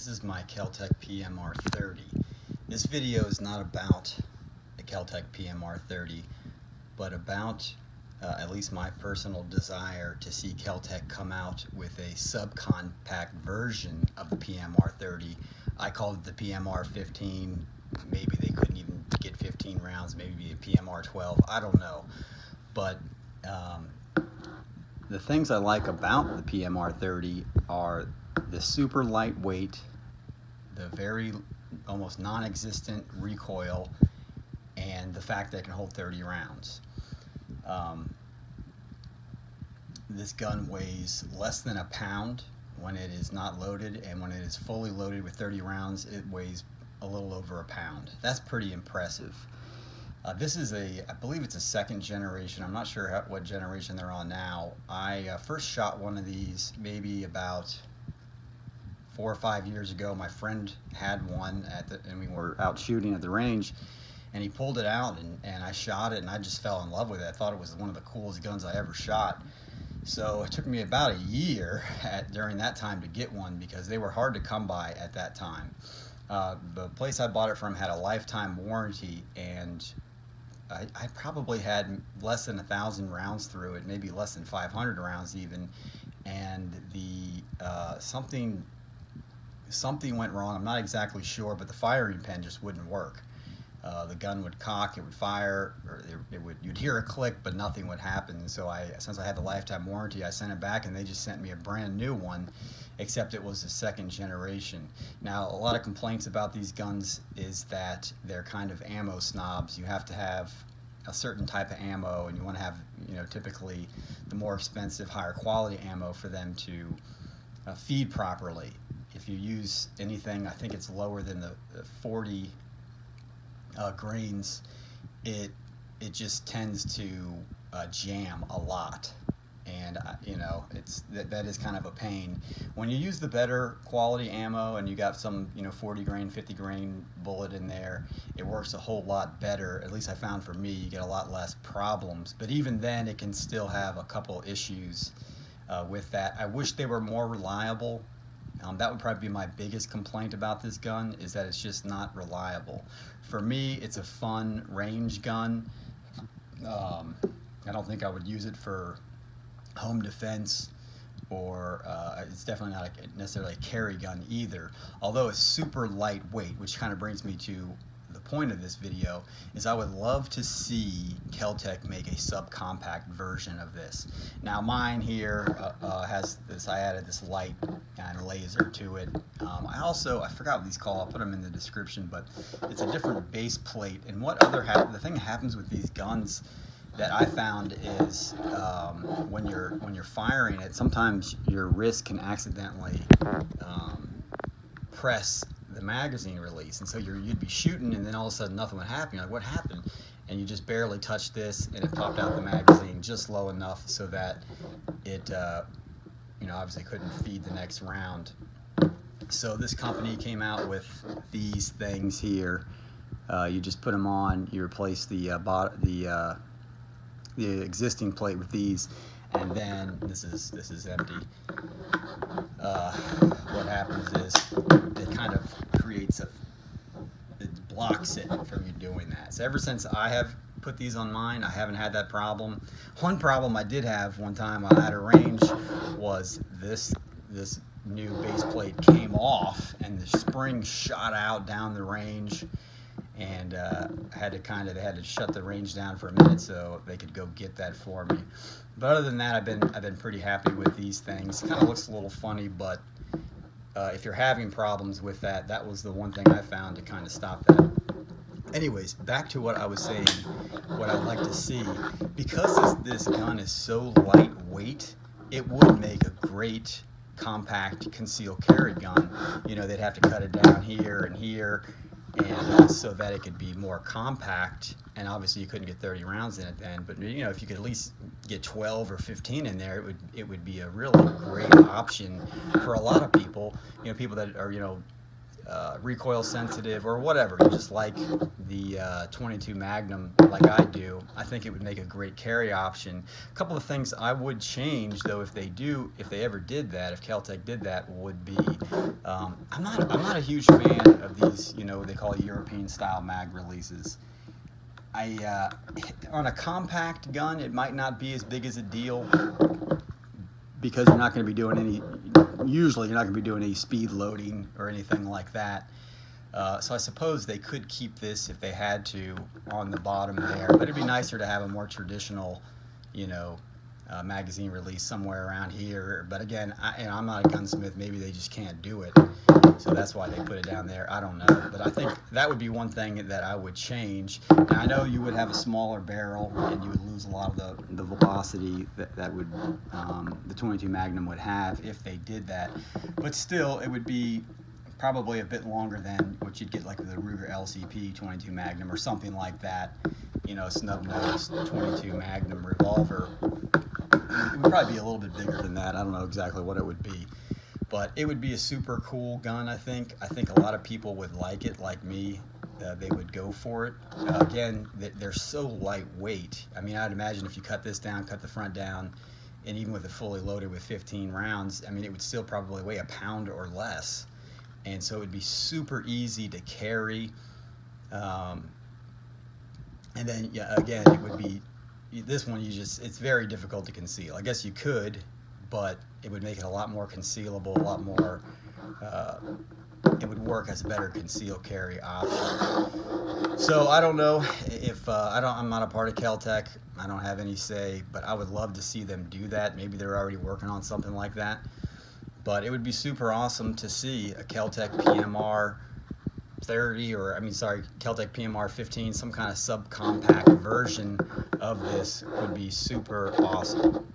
This is my KEL TEC PMR30. This video is not about the KEL TEC PMR30, but about at least my personal desire to see KEL TEC come out with a subcompact version of the PMR30. I called it the PMR15. Maybe they couldn't even get 15 rounds, maybe a PMR12, I don't know. But the things I like about the PMR30 are the super lightweight, the very almost non-existent recoil, and the fact that it can hold 30 rounds. This gun weighs less than a pound when it is not loaded, and when it is fully loaded with 30 rounds, it weighs a little over a pound. That's pretty impressive. This is I believe it's a second generation. I'm not sure what generation they're on now. I first shot one of these maybe about 4 or 5 years ago. My friend had one and we were out shooting at the range, and he pulled it out and I shot it, and I just fell in love with it. I thought it was one of the coolest guns I ever shot. So it took me about a year during that time to get one, because they were hard to come by at that time. The place I bought it from had a lifetime warranty, and I probably had less than 1,000 rounds through it, maybe less than 500 rounds even, and something went wrong. I'm not exactly sure, but the firing pin just wouldn't work. The gun would cock, it would fire, or you'd hear a click, but nothing would happen. So since I had the lifetime warranty, I sent it back, and they just sent me a brand new one, except it was the second generation. Now, a lot of complaints about these guns is that they're kind of ammo snobs. You have to have a certain type of ammo, and you want to have, typically the more expensive, higher quality ammo for them to feed properly. If you use anything, I think it's lower than the 40 grains, it just tends to jam a lot, and that is kind of a pain. When you use the better quality ammo and you got some 40 grain, 50 grain bullet in there, it works a whole lot better. At least I found for me, you get a lot less problems. But even then, it can still have a couple issues with that. I wish they were more reliable. That would probably be my biggest complaint about this gun, is that it's just not reliable. For me, it's a fun range gun. I don't think I would use it for home defense, or it's definitely not necessarily a carry gun either. Although it's super lightweight, which kind of brings me to the point of this video, is I would love to see KEL TEC make a subcompact version of this. Now mine here has this, I added this light and laser to it. I forgot what these call, I'll put them in the description, but it's a different base plate. And the thing that happens with these guns that I found is when you're firing it, sometimes your wrist can accidentally press the magazine release, and so you'd be shooting, and then all of a sudden nothing would happen. You're like, what happened? And you just barely touched this, and it popped out the magazine just low enough so that it obviously couldn't feed the next round. So this company came out with these things here. You just put them on, you replace the existing plate with these, and then this is empty. What happens is it kind of it blocks it from you doing that. So ever since I have put these on mine, I haven't had that problem. One problem I did have one time at a range was this new base plate came off, and the spring shot out down the range, and they had to shut the range down for a minute so they could go get that for me. But other than that, I've been pretty happy with these things. Kind of looks a little funny, but if you're having problems with that, that was the one thing I found to kind of stop that. Anyways, back to what I was saying, what I'd like to see. Because this gun is so lightweight, it would make a great compact concealed carry gun. They'd have to cut it down here and here, and so that it could be more compact. And obviously you couldn't get 30 rounds in it then, but if you could at least get 12 or 15 in there, it would be a really great option for a lot of people. People that are recoil sensitive or whatever, you just like the 22 Magnum like I do, I think it would make a great carry option. A couple of things I would change though if they ever did that, if KEL TEC did that, would be I'm not a huge fan of these, you know, they call it European style mag releases. On a compact gun, it might not be as big as a deal because you're not going to be doing usually you're not going to be doing any speed loading or anything like that. So I suppose they could keep this if they had to on the bottom there, but it'd be nicer to have a more traditional, you know, magazine release somewhere around here. But again, I'm not a gunsmith. Maybe they just can't do it, so that's why they put it down there. I don't know, but I think that would be one thing that I would change. Now I know you would have a smaller barrel and you would lose a lot of the velocity that would the 22 Magnum would have if they did that, but still it would be probably a bit longer than what you'd get like with a Ruger LCP 22 Magnum or something like that, you know, snub-nosed 22 Magnum revolver. It would probably be a little bit bigger than that. I don't know exactly what it would be, but it would be a super cool gun. I think a lot of people would like it, like me. They would go for it. Again, they're so lightweight. I mean, I'd imagine if you cut this down, cut the front down, and even with it fully loaded with 15 rounds, I mean, it would still probably weigh a pound or less. And so it would be super easy to carry. And then, yeah, again, it would be, this one, it's very difficult to conceal. I guess you could, but it would make it a lot more concealable, a lot more, it would work as a better conceal carry option. So I don't know if, I'm not a part of KEL TEC. I don't have any say, but I would love to see them do that. Maybe they're already working on something like that. But it would be super awesome to see a KEL TEC PMR 30 KEL TEC PMR 15, some kind of subcompact version of this would be super awesome.